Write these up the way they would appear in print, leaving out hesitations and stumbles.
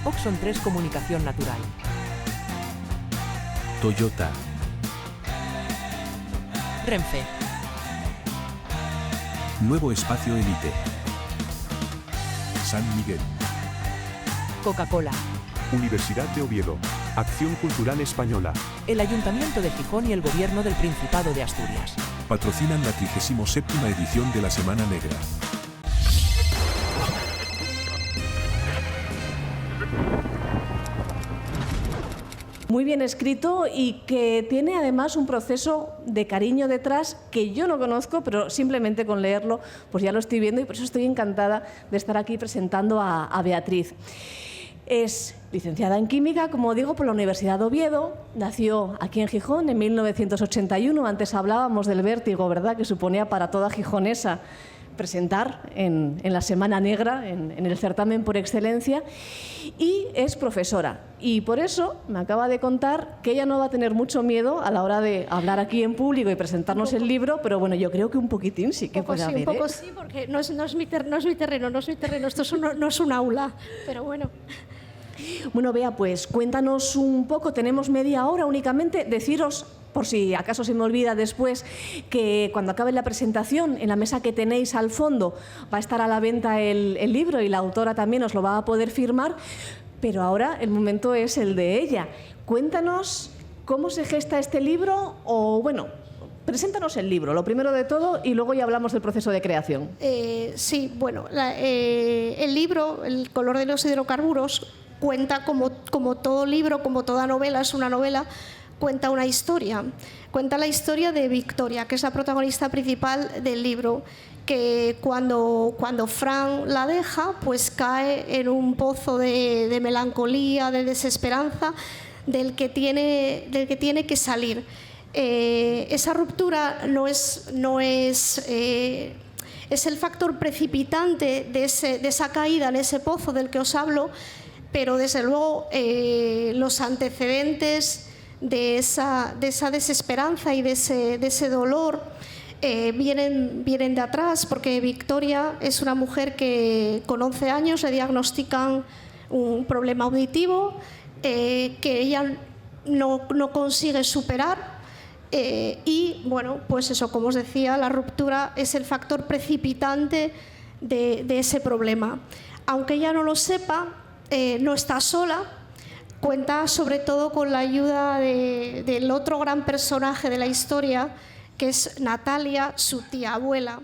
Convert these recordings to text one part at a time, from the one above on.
Oxon 3 Comunicación Natural. Toyota. Renfe. Nuevo Espacio Elite. San Miguel. Coca-Cola. Universidad de Oviedo. Acción Cultural Española. El Ayuntamiento de Gijón y el Gobierno del Principado de Asturias. Patrocinan la 37ª edición de la Semana Negra. Muy bien escrito y que tiene además un proceso de cariño detrás que yo no conozco, pero simplemente con leerlo pues ya lo estoy viendo y por eso estoy encantada de estar aquí presentando a Beatriz. Es licenciada en Química, como digo, por la Universidad de Oviedo. Nació aquí en Gijón en 1981. Antes hablábamos del vértigo, ¿verdad?, que suponía para toda gijonesa presentar en la Semana Negra, en el certamen por excelencia, y es profesora. Y por eso me acaba de contar que ella no va a tener mucho miedo a la hora de hablar aquí en público y presentarnos el libro, pero bueno, yo creo que un poquitín sí que puede haber. Un poco sí, porque no es mi terreno, esto no es un aula, pero bueno. Bueno, Bea, pues cuéntanos un poco, tenemos media hora únicamente, deciros, por si acaso se me olvida después, que cuando acabe la presentación, en la mesa que tenéis al fondo, va a estar a la venta el libro y la autora también os lo va a poder firmar, pero ahora el momento es el de ella. Cuéntanos cómo se gesta este libro, o bueno, preséntanos el libro, lo primero de todo, y luego ya hablamos del proceso de creación. Sí, bueno, el libro, El color de los hidrocarburos, cuenta como todo libro, como toda novela, es una novela, cuenta una historia. Cuenta la historia de Victoria, que es la protagonista principal del libro, que cuando Fran la deja, pues cae en un pozo de melancolía, de desesperanza, del que tiene que salir. Esa ruptura es el factor precipitante de esa caída en ese pozo del que os hablo, pero desde luego los antecedentes de esa desesperanza y de ese dolor vienen de atrás, porque Victoria es una mujer que con 11 años le diagnostican un problema auditivo que ella no consigue superar. Y bueno, pues eso, como os decía, la ruptura es el factor precipitante de ese problema. Aunque ella no lo sepa, no está sola, cuenta sobre todo con la ayuda del otro gran personaje de la historia, que es Natalia, su tía abuela,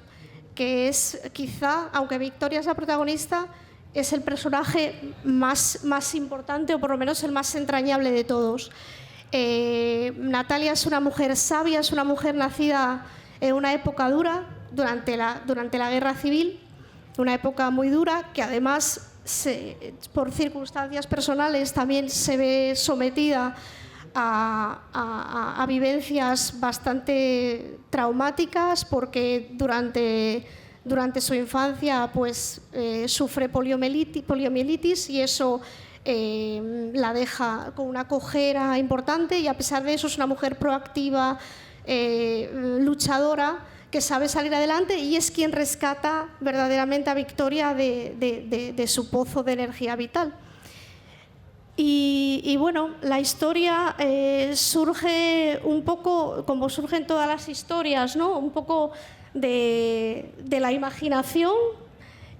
que es quizá, aunque Victoria es la protagonista, es el personaje más importante, o por lo menos el más entrañable de todos. Natalia es una mujer sabia, es una mujer nacida en una época dura, durante la Guerra Civil, una época muy dura, que además por circunstancias personales también se ve sometida a vivencias bastante traumáticas, porque durante su infancia pues sufre poliomielitis y eso la deja con una cojera importante, y a pesar de eso es una mujer proactiva, luchadora, que sabe salir adelante, y es quien rescata verdaderamente a Victoria de su pozo de energía vital. Y bueno, la historia surge un poco, como surgen todas las historias, ¿no?, un poco de la imaginación,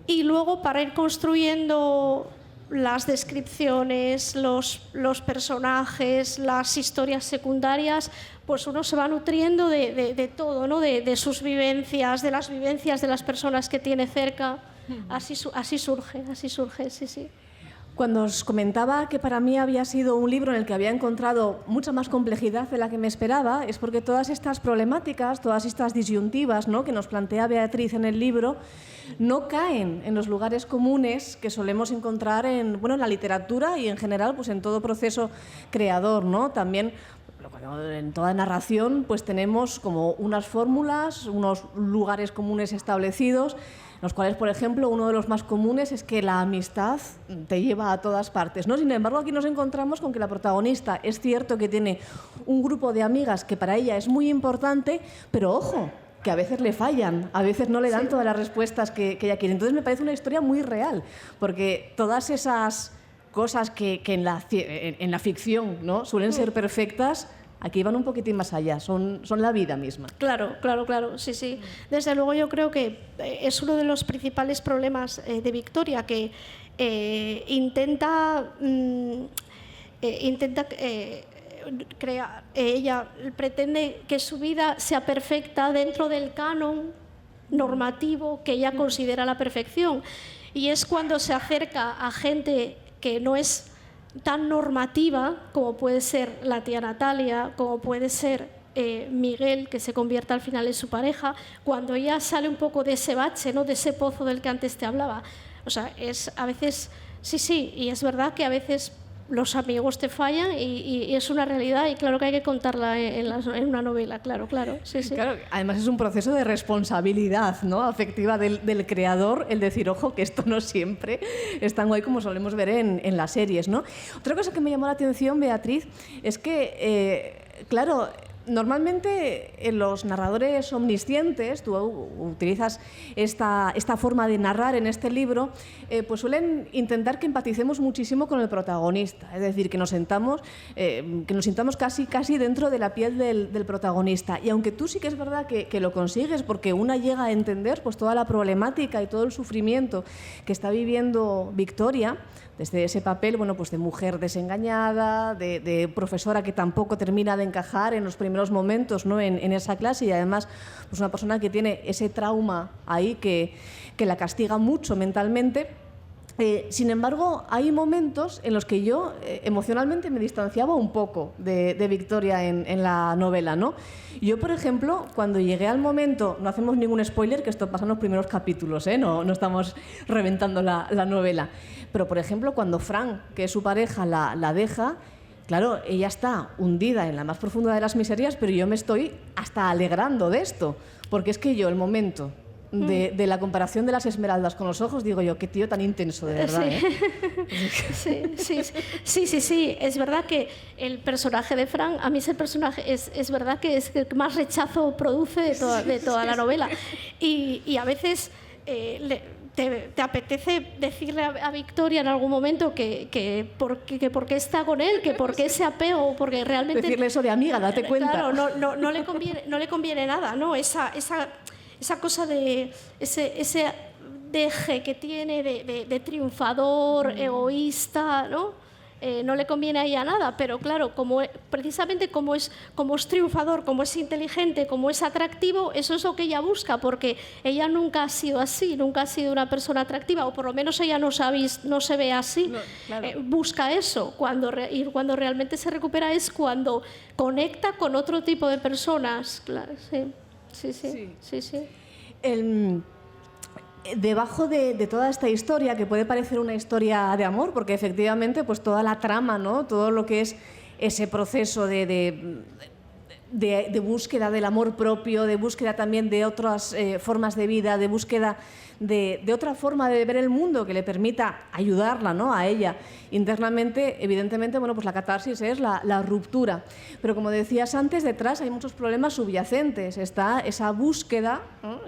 y luego para ir construyendo las descripciones, los personajes, las historias secundarias, pues uno se va nutriendo de todo, ¿no?, de sus vivencias, de las vivencias de las personas que tiene cerca. Así surge, sí, sí. Cuando os comentaba que para mí había sido un libro en el que había encontrado mucha más complejidad de la que me esperaba, es porque todas estas problemáticas, todas estas disyuntivas, ¿no?, que nos plantea Beatriz en el libro, no caen en los lugares comunes que solemos encontrar en la literatura y en general pues en todo proceso creador, ¿no? También en toda narración pues tenemos como unas fórmulas, unos lugares comunes establecidos, en los cuales, por ejemplo, uno de los más comunes es que la amistad te lleva a todas partes, ¿no? Sin embargo, aquí nos encontramos con que la protagonista es cierto que tiene un grupo de amigas que para ella es muy importante, pero ojo, que a veces le fallan, a veces no le dan todas las respuestas que ella quiere. Entonces me parece una historia muy real, porque todas esas cosas que en la ficción, ¿no?, suelen ser perfectas, aquí van un poquitín más allá, son la vida misma. Claro, sí, sí. Desde luego yo creo que es uno de los principales problemas de Victoria, que ella pretende que su vida sea perfecta dentro del canon normativo que ella considera la perfección, y es cuando se acerca a gente que no es tan normativa, como puede ser la tía Natalia, como puede ser Miguel, que se convierte al final en su pareja, cuando ella sale un poco de ese bache, ¿no?, de ese pozo del que antes te hablaba. O sea, es a veces, sí, y es verdad que a veces los amigos te fallan y es una realidad, y claro que hay que contarla en una novela, claro, sí. Claro, además es un proceso de responsabilidad, ¿no?, afectiva del creador, el decir, ojo, que esto no siempre es tan guay como solemos ver en las series, ¿no? Otra cosa que me llamó la atención, Beatriz, es que, claro, normalmente en los narradores omniscientes, tú utilizas esta forma de narrar en este libro, pues suelen intentar que empaticemos muchísimo con el protagonista, es decir, que nos sintamos casi dentro de la piel del protagonista. Y aunque tú sí que es verdad que lo consigues, porque una llega a entender pues toda la problemática y todo el sufrimiento que está viviendo Victoria, desde ese papel, bueno, pues de mujer desengañada, de profesora que tampoco termina de encajar en los primeros momentos, ¿no?, en esa clase, y además pues una persona que tiene ese trauma ahí que la castiga mucho mentalmente. Sin embargo, hay momentos en los que yo emocionalmente me distanciaba un poco de Victoria en la novela, ¿no? Yo, por ejemplo, cuando llegué al momento, no hacemos ningún spoiler, que esto pasa en los primeros capítulos, no estamos reventando la novela, pero, por ejemplo, cuando Fran, que es su pareja, la deja, claro, ella está hundida en la más profunda de las miserias, pero yo me estoy hasta alegrando de esto, porque es que yo, el momento de la comparación de las esmeraldas con los ojos, digo yo, qué tío tan intenso, de verdad. Sí. Es verdad que el personaje de Fran, a mí ese personaje es verdad que es el que más rechazo produce de toda la novela. Y a veces te apetece decirle a Victoria en algún momento que por qué está con él, que por qué ese apego, porque realmente... Decirle eso de amiga, date cuenta. Claro, no le conviene nada, ¿no? Esa cosa de ese deje que tiene de triunfador, egoísta, ¿no? No le conviene a ella nada, pero claro, precisamente como es triunfador, como es inteligente, como es atractivo, eso es lo que ella busca, porque ella nunca ha sido así, nunca ha sido una persona atractiva, o por lo menos ella no se ve así. No, claro. Busca eso, y cuando realmente se recupera es cuando conecta con otro tipo de personas. Claro, sí. Debajo de toda esta historia, que puede parecer una historia de amor, porque efectivamente pues toda la trama, ¿no?, todo lo que es ese proceso de búsqueda del amor propio, de búsqueda también de otras formas de vida, de búsqueda de otra forma de ver el mundo que le permita ayudarla, ¿no?, a ella internamente, evidentemente, bueno, pues la catarsis es la ruptura. Pero como decías antes, detrás hay muchos problemas subyacentes. Está esa búsqueda, ¿no?,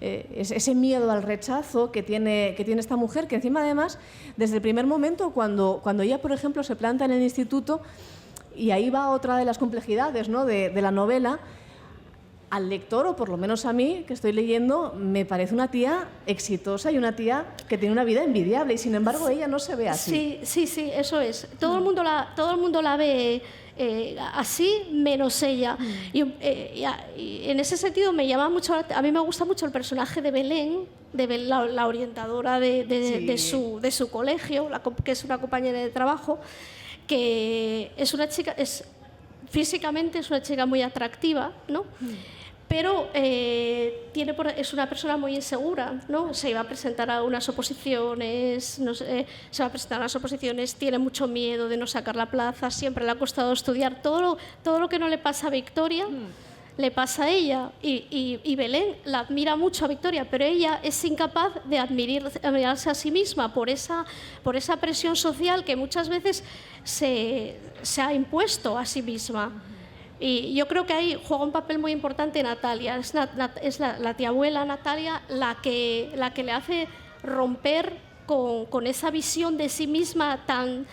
ese miedo al rechazo que tiene esta mujer, que encima además, desde el primer momento, cuando ella, por ejemplo, se planta en el instituto, y ahí va otra de las complejidades, ¿no?, de la novela, al lector, o por lo menos a mí, que estoy leyendo, me parece una tía exitosa y una tía que tiene una vida envidiable, y sin embargo ella no se ve así. Sí, eso es. Todo el mundo la ve así, menos ella. Y en ese sentido a mí me gusta mucho el personaje de Belén, la orientadora de su colegio, que es una compañera de trabajo, que es una chica, físicamente es una chica muy atractiva, ¿no? Pero es una persona muy insegura, ¿no? Se iba a presentar a unas oposiciones, tiene mucho miedo de no sacar la plaza, siempre le ha costado estudiar. Todo lo que no le pasa a Victoria le pasa a ella, y Belén la admira mucho a Victoria, pero ella es incapaz de admirarse a sí misma por esa presión social que muchas veces se ha impuesto a sí misma. Y yo creo que ahí juega un papel muy importante Natalia. Es la tía abuela Natalia la que le hace romper con esa visión de sí misma tan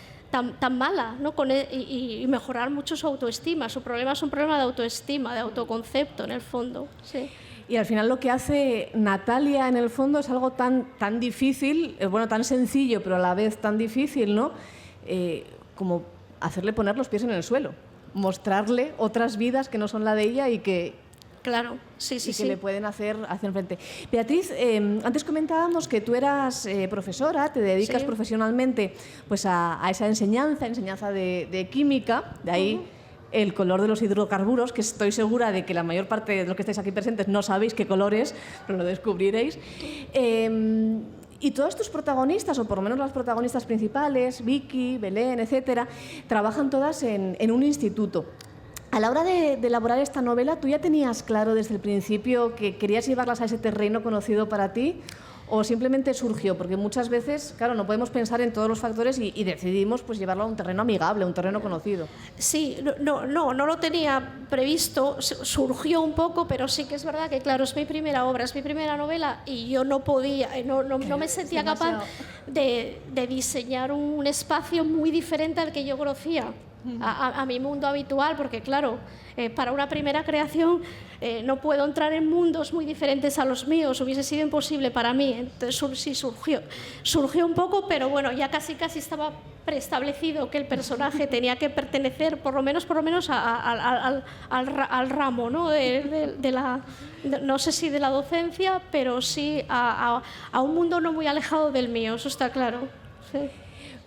mala, ¿no? Y mejorar mucho su autoestima. Su problema es un problema de autoestima, de autoconcepto, en el fondo. Sí. Y al final lo que hace Natalia, en el fondo, es algo tan difícil, bueno, tan sencillo, pero a la vez tan difícil, ¿no? Como hacerle poner los pies en el suelo, mostrarle otras vidas que no son la de ella y que... Claro, sí. Que le pueden hacer frente. Beatriz, antes comentábamos que tú eras profesora, te dedicas profesionalmente pues a esa enseñanza de química, de ahí el color de los hidrocarburos, que estoy segura de que la mayor parte de los que estáis aquí presentes no sabéis qué color es, pero lo descubriréis. Y todos tus protagonistas, o por lo menos las protagonistas principales, Vicky, Belén, etcétera, trabajan todas en un instituto. A la hora de elaborar esta novela, ¿tú ya tenías claro desde el principio que querías llevarlas a ese terreno conocido para ti? ¿O simplemente surgió? Porque muchas veces, claro, no podemos pensar en todos los factores y decidimos pues, llevarlo a un terreno amigable, a un terreno conocido. Sí, no lo tenía previsto, surgió un poco, pero sí que es verdad que, claro, es mi primera obra, es mi primera novela y yo no podía, no me sentía capaz de diseñar un espacio muy diferente al que yo conocía. A mi mundo habitual, porque claro, para una primera creación no puedo entrar en mundos muy diferentes a los míos, hubiese sido imposible para mí. Entonces sí surgió un poco, pero bueno, ya casi estaba preestablecido que el personaje tenía que pertenecer por lo menos al ramo, ¿no? No sé si de la docencia, pero sí a un mundo no muy alejado del mío, eso está claro. Sí.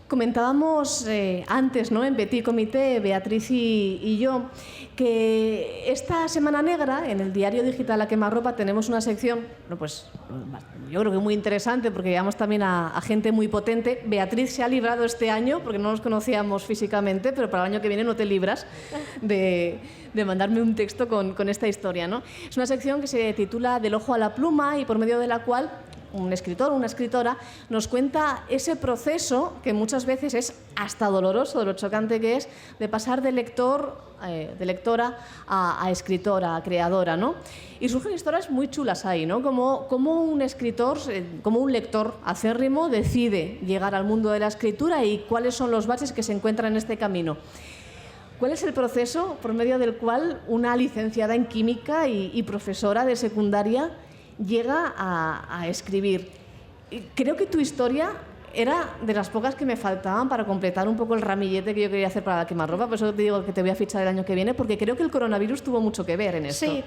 Comentábamos antes, ¿no? En Petit Comité, Beatriz y yo, que esta Semana Negra, en el diario digital A Quemarropa, tenemos una sección, bueno, pues, yo creo que muy interesante, porque llevamos también a gente muy potente. Beatriz se ha librado este año, porque no nos conocíamos físicamente, pero para el año que viene no te libras de mandarme un texto con esta historia, ¿no? Es una sección que se titula Del ojo a la pluma y por medio de la cual un escritor o una escritora nos cuenta ese proceso que muchas veces es hasta doloroso, de lo chocante que es, de pasar de lectora a escritora, a creadora, ¿no? Y surgen historias muy chulas ahí, ¿no? Como un escritor, como un lector acérrimo decide llegar al mundo de la escritura y cuáles son los baches que se encuentran en este camino. ¿Cuál es el proceso por medio del cual una licenciada en química y profesora de secundaria llega a escribir? Creo que tu historia era de las pocas que me faltaban para completar un poco el ramillete que yo quería hacer para La Quemarropa, por eso te digo que te voy a fichar el año que viene, porque creo que el coronavirus tuvo mucho que ver en esto. Sí,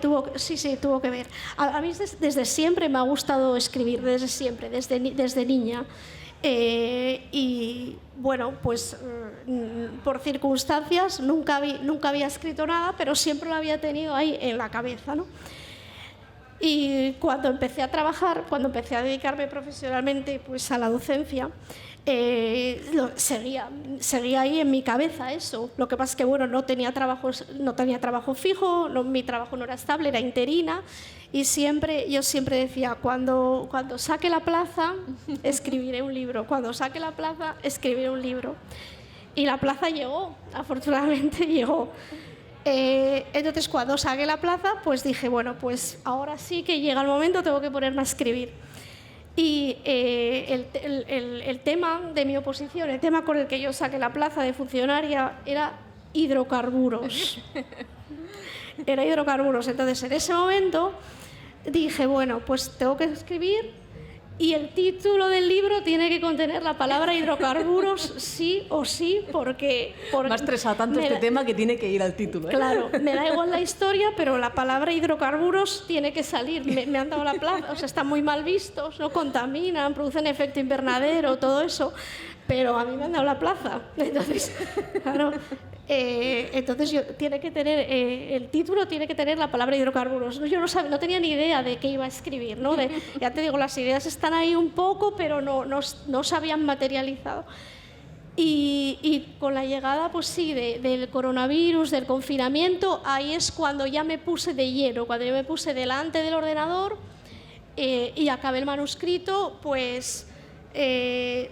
tuvo que ver. A mí desde siempre me ha gustado escribir, desde siempre, desde niña. Y bueno, pues por circunstancias nunca había escrito nada, pero siempre lo había tenido ahí en la cabeza, ¿no? Y cuando empecé a trabajar, cuando empecé a dedicarme profesionalmente pues, a la docencia, seguía ahí en mi cabeza eso. Lo que pasa es que bueno, no tenía trabajo fijo, mi trabajo no era estable, era interina. Y yo siempre decía, cuando saque la plaza, escribiré un libro. Cuando saque la plaza, escribiré un libro. Y la plaza llegó, afortunadamente llegó. Entonces, cuando saqué la plaza, pues dije, bueno, pues ahora sí que llega el momento, tengo que ponerme a escribir. Y el tema de mi oposición, el tema con el que yo saqué la plaza de funcionaria era hidrocarburos. Era hidrocarburos. Entonces, en ese momento dije, bueno, pues tengo que escribir y el título del libro tiene que contener la palabra hidrocarburos sí o sí, porque me ha estresado tanto este tema que tiene que ir al título, ¿eh? Claro, me da igual la historia, pero la palabra hidrocarburos tiene que salir. Me han dado la plaza, o sea, están muy mal vistos, no contaminan, producen efecto invernadero, todo eso, pero a mí me han dado la plaza. Entonces, claro, tiene que tener el título tiene que tener la palabra hidrocarburos. Yo no tenía ni idea de qué iba a escribir, ¿no? Ya te digo, las ideas están ahí un poco, pero no se habían materializado. Y con la llegada, pues sí, del coronavirus, del confinamiento, ahí es cuando ya me puse de lleno, cuando yo me puse delante del ordenador y acabé el manuscrito, pues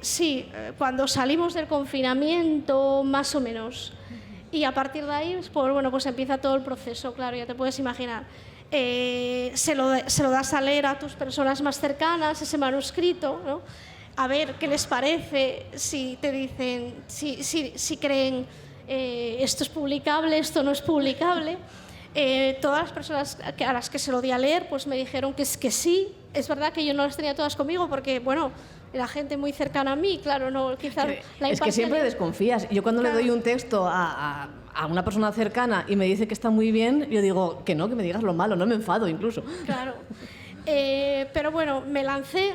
sí, cuando salimos del confinamiento, más o menos. Y a partir de ahí, pues bueno, pues empieza todo el proceso, claro, ya te puedes imaginar. Se lo das a leer a tus personas más cercanas, ese manuscrito, ¿no? a ver qué les parece, si te dicen, si creen esto es publicable, esto no es publicable. Todas las personas a las que se lo di a leer pues me dijeron que sí. Es verdad que yo no las tenía todas conmigo porque, bueno, era gente muy cercana a mí, claro, no, quizás es que siempre desconfías. Yo cuando le doy un texto a una persona cercana y me dice que está muy bien, yo digo que no, que me digas lo malo, no me enfado incluso. Claro. Pero bueno, me lancé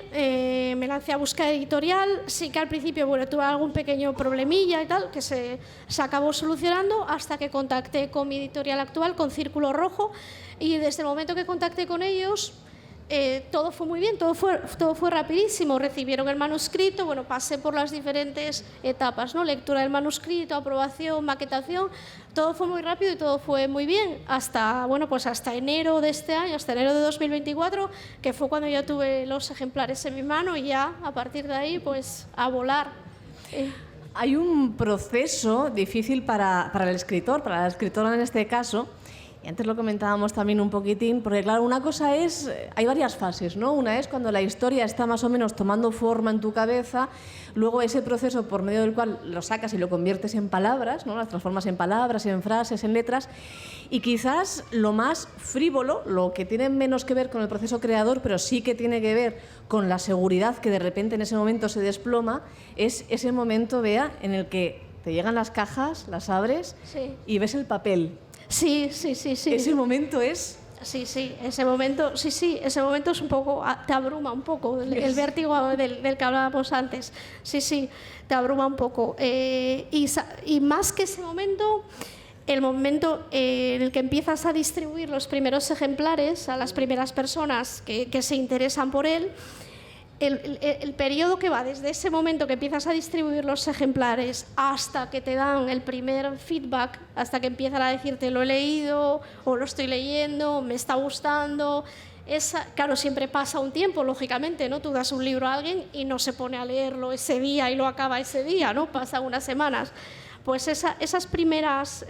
a buscar editorial. Sí que al principio, bueno, tuve algún pequeño problemilla y tal, que se acabó solucionando hasta que contacté con mi editorial actual, con Círculo Rojo, y desde el momento que contacté con ellos, todo fue muy bien, todo fue rapidísimo. Recibieron el manuscrito, bueno, pasé por las diferentes etapas, ¿no? Lectura del manuscrito, aprobación, maquetación, todo fue muy rápido y todo fue muy bien hasta, bueno, pues hasta enero de este año, hasta enero de 2024, que fue cuando ya tuve los ejemplares en mi mano, y ya a partir de ahí pues a volar. Hay un proceso difícil para el escritor, para la escritora en este caso. Y antes lo comentábamos también un poquitín, porque claro, una cosa es, hay varias fases, ¿no? Una es cuando la historia está más o menos tomando forma en tu cabeza, luego ese proceso por medio del cual lo sacas y lo conviertes en palabras, ¿no? Las transformas en palabras, en frases, en letras, y quizás lo más frívolo, lo que tiene menos que ver con el proceso creador, pero sí que tiene que ver con la seguridad que de repente en ese momento se desploma, es ese momento, Bea, en el que te llegan las cajas, las abres y ves el papel. Sí. Ese momento es... ese momento es un poco, te abruma un poco, el vértigo del que hablábamos antes. Sí, te abruma un poco. Y más que ese momento, el momento en el que empiezas a distribuir los primeros ejemplares a las primeras personas que se interesan por él, el periodo que va desde ese momento que empiezas a distribuir los ejemplares hasta que te dan el primer feedback, hasta que empiezan a decirte lo he leído o lo estoy leyendo, me está gustando, claro, siempre pasa un tiempo, lógicamente, ¿no? Tú das un libro a alguien y no se pone a leerlo ese día y lo acaba ese día, ¿no? Pasa unas semanas. Pues esas primeras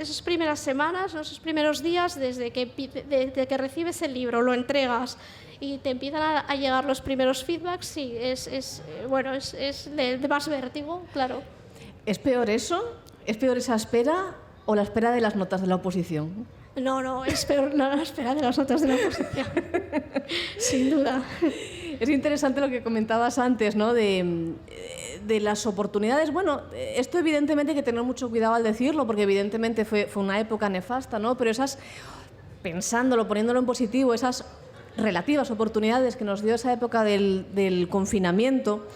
semanas, ¿no? Esos primeros días, desde que recibes el libro, lo entregas y te empiezan a llegar los primeros feedbacks, sí, es de más vértigo, claro. ¿Es peor eso? ¿Es peor esa espera o la espera de las notas de la oposición? No, es peor la espera de las notas de la oposición, sin duda. Es interesante lo que comentabas antes, ¿no? De las oportunidades. Bueno, esto evidentemente hay que tener mucho cuidado al decirlo, porque evidentemente fue una época nefasta, ¿no? Pero pensándolo, poniéndolo en positivo, esas relativas oportunidades que nos dio esa época del confinamiento,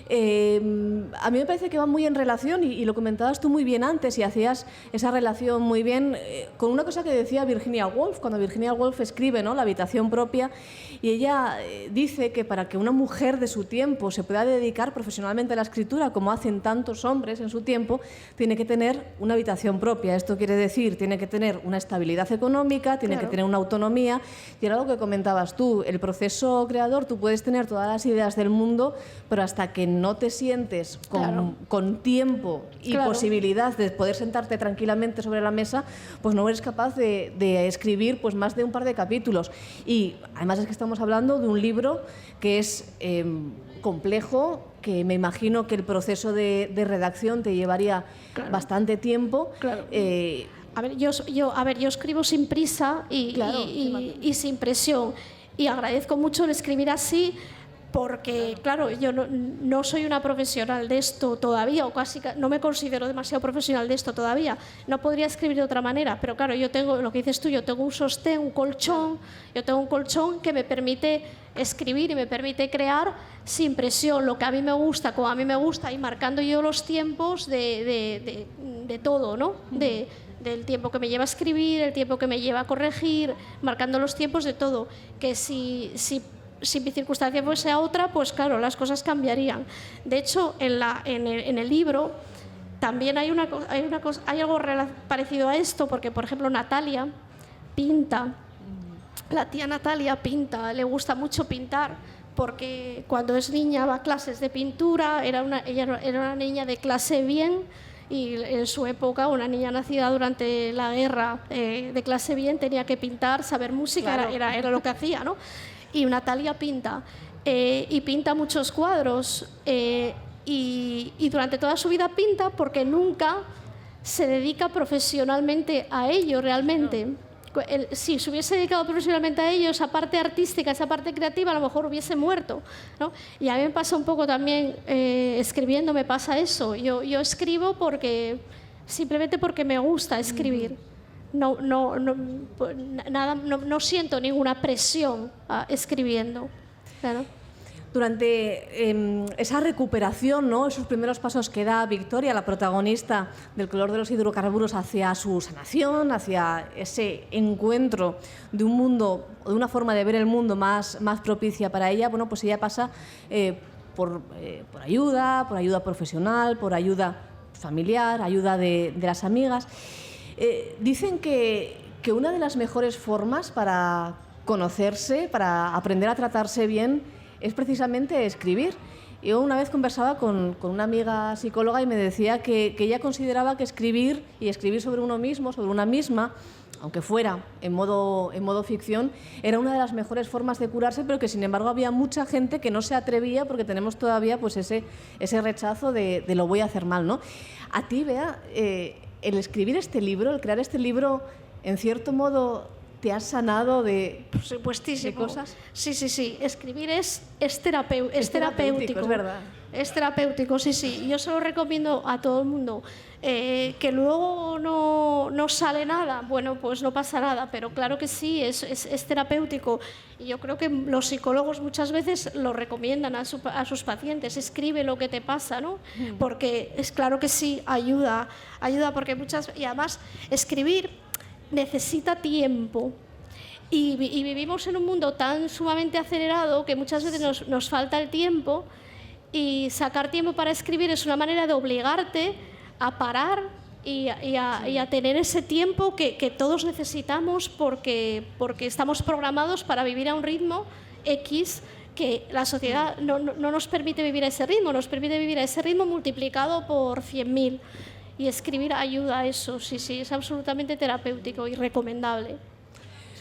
a mí me parece que va muy en relación, y lo comentabas tú muy bien antes, y hacías esa relación muy bien con una cosa que decía Virginia Woolf, cuando Virginia Woolf escribe, ¿no? La habitación propia, y ella dice que para que una mujer de su tiempo se pueda dedicar profesionalmente a la escritura, como hacen tantos hombres en su tiempo, tiene que tener una habitación propia. Esto quiere decir, tiene que tener una estabilidad económica, tiene que tener una autonomía, y era lo que comentabas tú, el proceso creador, tú puedes tener todas las ideas del mundo, pero hasta que no te sientes con tiempo y posibilidad de poder sentarte tranquilamente sobre la mesa, pues no eres capaz de escribir pues más de un par de capítulos. Y además es que estamos hablando de un libro que es complejo, que me imagino que el proceso de redacción te llevaría bastante tiempo. Yo escribo sin prisa y sin presión, y agradezco mucho el escribir así, porque, claro, yo no soy una profesional de esto todavía, o casi no me considero demasiado profesional de esto todavía. No podría escribir de otra manera, pero claro, yo tengo, lo que dices tú, yo tengo un sostén, un colchón, que me permite escribir y me permite crear sin presión, lo que a mí me gusta, como a mí me gusta, y marcando yo los tiempos de todo, ¿no? Del tiempo que me lleva a escribir, el tiempo que me lleva a corregir, marcando los tiempos de todo, que si mi circunstancia fuese otra, pues claro, las cosas cambiarían. De hecho, en el libro también hay algo parecido a esto, porque, por ejemplo, Natalia pinta, la tía Natalia pinta, le gusta mucho pintar, porque cuando es niña va a clases de pintura, ella era una niña de clase bien, y en su época una niña nacida durante la guerra de clase bien tenía que pintar, saber música, era lo que hacía, ¿no? Y Natalia pinta. y pinta muchos cuadros y durante toda su vida pinta porque nunca se dedica profesionalmente a ello realmente. Si se hubiese dedicado profesionalmente a ello, esa parte artística, esa parte creativa, a lo mejor hubiese muerto, ¿no? Y a mí me pasa un poco también, escribiendo me pasa eso. Yo escribo simplemente porque me gusta escribir. No siento ninguna presión escribiendo. Claro. Durante esa recuperación, ¿no? Esos primeros pasos que da Victoria, la protagonista del color de los hidrocarburos, hacia su sanación, hacia ese encuentro de un mundo, de una forma de ver el mundo más propicia para ella, bueno, pues ella pasa por ayuda profesional, por ayuda familiar, ayuda de las amigas. Dicen que una de las mejores formas para conocerse, para aprender a tratarse bien, es precisamente escribir. Yo una vez conversaba con una amiga psicóloga y me decía que ella consideraba que escribir sobre uno mismo, sobre una misma, aunque fuera en modo ficción, era una de las mejores formas de curarse, pero que sin embargo había mucha gente que no se atrevía porque tenemos todavía pues ese rechazo de lo voy a hacer mal, ¿no? A ti, Bea, el escribir este libro, el crear este libro, en cierto modo, ¿te has sanado de cosas? Sí. Escribir es terapéutico. Es verdad. Es terapéutico, sí. Yo se lo recomiendo a todo el mundo. Que luego no sale nada, bueno, pues no pasa nada, pero claro que sí, es terapéutico. Y yo creo que los psicólogos muchas veces lo recomiendan a sus pacientes, escribe lo que te pasa, ¿no? Porque es claro que sí, ayuda porque y además escribir necesita tiempo y vivimos en un mundo tan sumamente acelerado que muchas veces nos falta el tiempo, y sacar tiempo para escribir es una manera de obligarte a parar y a tener ese tiempo que todos necesitamos porque estamos programados para vivir a un ritmo X que la sociedad no nos permite vivir a ese ritmo, nos permite vivir a ese ritmo multiplicado por 100.000. Y escribir ayuda a eso, sí, es absolutamente terapéutico y recomendable.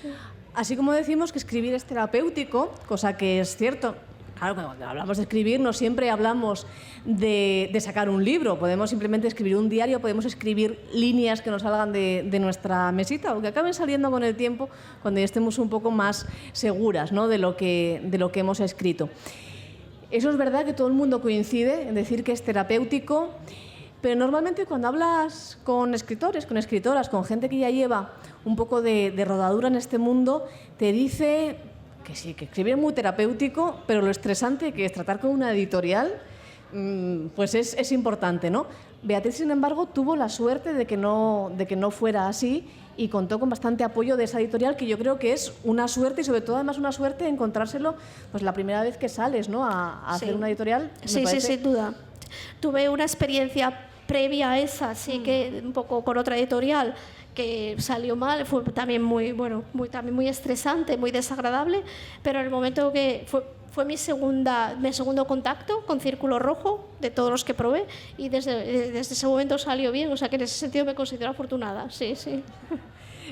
Sí. Así como decimos que escribir es terapéutico, cosa que es cierto. Claro, cuando hablamos de escribir no siempre hablamos de sacar un libro, podemos simplemente escribir un diario, podemos escribir líneas que nos salgan de nuestra mesita o que acaben saliendo con el tiempo cuando ya estemos un poco más seguras, ¿no? de lo que hemos escrito. Eso es verdad que todo el mundo coincide en decir que es terapéutico. Pero normalmente cuando hablas con escritores, con escritoras, con gente que ya lleva un poco de rodadura en este mundo, te dice que sí, que escribir es muy terapéutico, pero lo estresante que es tratar con una editorial, pues es importante, ¿no? Beatriz, sin embargo, tuvo la suerte de que no fuera así y contó con bastante apoyo de esa editorial, que yo creo que es una suerte y sobre todo además una suerte encontrárselo pues la primera vez que sales, ¿no? a hacer una editorial. Sí, sin duda. Tuve una experiencia previa a esa, sí, que un poco con otra editorial que salió mal, fue también también muy estresante, muy desagradable, pero en el momento que fue mi segundo contacto con Círculo Rojo, de todos los que probé, y desde ese momento salió bien, o sea que en ese sentido me considero afortunada, sí.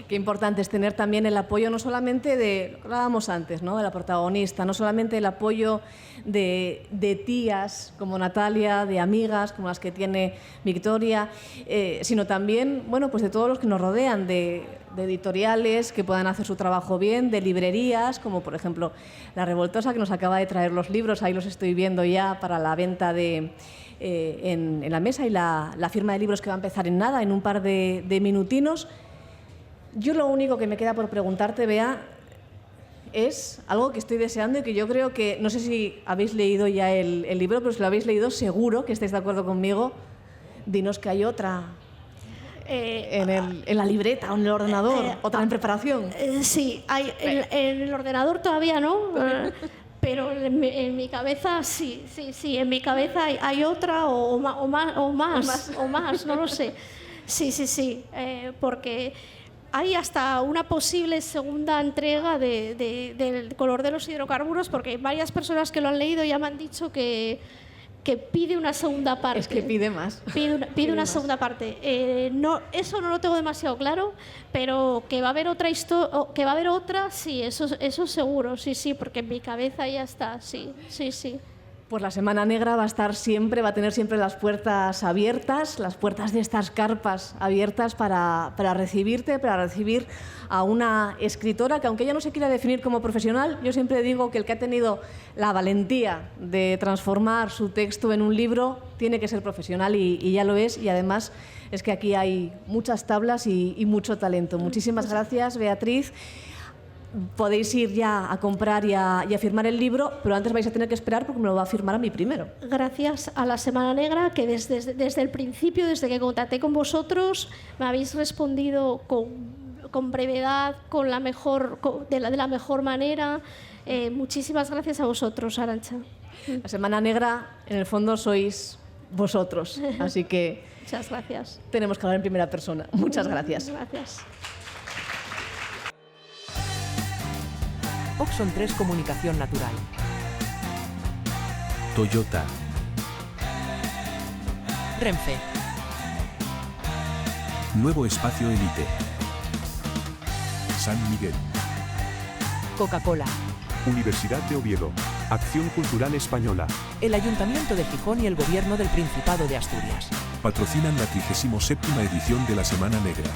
Qué importante es tener también el apoyo no solamente de, lo que hablábamos antes, ¿no? de la protagonista, no solamente el apoyo de tías como Natalia, de amigas como las que tiene Victoria, sino también pues de todos los que nos rodean, de editoriales que puedan hacer su trabajo bien, de librerías, como por ejemplo La Revoltosa, que nos acaba de traer los libros, ahí los estoy viendo ya para la venta en la mesa, y la firma de libros que va a empezar en nada, en un par de minutinos. Yo lo único que me queda por preguntarte, Bea, es algo que estoy deseando y que yo creo que, no sé si habéis leído ya el libro, pero si lo habéis leído seguro que estáis de acuerdo conmigo. Dinos que hay otra en la libreta o en el ordenador, otra en preparación. Sí, hay, en el ordenador todavía no, pero en mi cabeza sí, en mi cabeza hay otra o más, no lo sé. Sí, porque hay hasta una posible segunda entrega del color de los hidrocarburos, porque varias personas que lo han leído ya me han dicho que que pide una segunda parte. Es que pide más. Pide una segunda parte. No, eso no lo tengo demasiado claro, pero que va a haber otra historia, que va a haber otra, sí, eso seguro, sí, porque en mi cabeza ya está, sí. Pues la Semana Negra va a tener siempre las puertas abiertas, las puertas de estas carpas abiertas para recibirte, para recibir a una escritora que, aunque ella no se quiera definir como profesional, yo siempre digo que el que ha tenido la valentía de transformar su texto en un libro tiene que ser profesional y ya lo es, y además es que aquí hay muchas tablas y mucho talento. Muchísimas gracias, Beatriz. Podéis ir ya a comprar y a firmar el libro, pero antes vais a tener que esperar porque me lo va a firmar a mí primero. Gracias a la Semana Negra, que desde el principio, desde que contacté con vosotros, me habéis respondido con brevedad, de la mejor manera. Muchísimas gracias a vosotros, Arantxa. La Semana Negra, en el fondo, sois vosotros, así que muchas gracias. Tenemos que hablar en primera persona. Muchas gracias. Gracias. Oxon 3 Comunicación Natural. Toyota. Renfe. Nuevo Espacio Elite. San Miguel. Coca-Cola. Universidad de Oviedo. Acción Cultural Española. El Ayuntamiento de Gijón y el Gobierno del Principado de Asturias. Patrocinan la 37ª edición de la Semana Negra.